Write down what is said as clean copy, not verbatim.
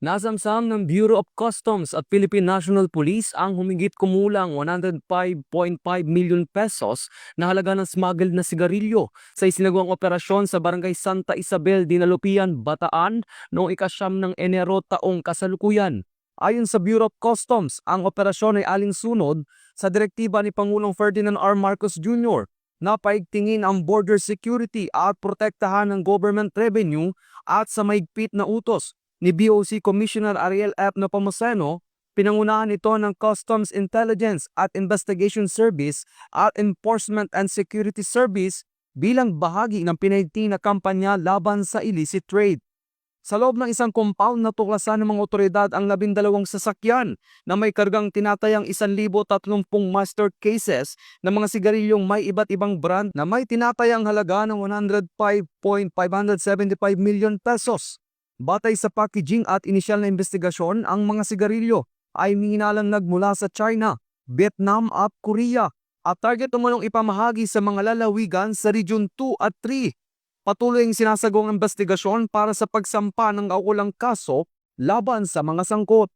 Nasamsam ng Bureau of Customs at Philippine National Police ang humigit kumulang 105.5 million pesos na halaga ng smuggled na sigarilyo sa isinagawang operasyon sa Barangay Santa Isabel, Dinalupian, Bataan noong ika-9 ng Enero taong kasalukuyan. Ayon sa Bureau of Customs, ang operasyon ay alinsunod sa direktiba ni Pangulong Ferdinand R. Marcos Jr. na paigtingin ang border security at protektahan ng government revenue at sa maigpit na utos ni BOC Commissioner Ariel F. Nepomuceno, pinangunahan ito ng Customs Intelligence at Investigation Service at Enforcement and Security Service bilang bahagi ng pinaigting na kampanya laban sa illicit trade. Sa loob ng isang compound, natuklasan ng mga otoridad ang 12 sasakyan na may kargang tinatayang 1,030 master cases ng mga sigarilyong may iba't ibang brand na may tinatayang halaga ng 105.575 million pesos. Batay sa packaging at inisyal na investigasyon, ang mga sigarilyo ay hinalang nagmula sa China, Vietnam at Korea at target umanong ipamahagi sa mga lalawigan sa Region 2 at 3. Patuloy ang sinasagawang investigasyon para sa pagsampa ng kaukulang kaso laban sa mga sangkot.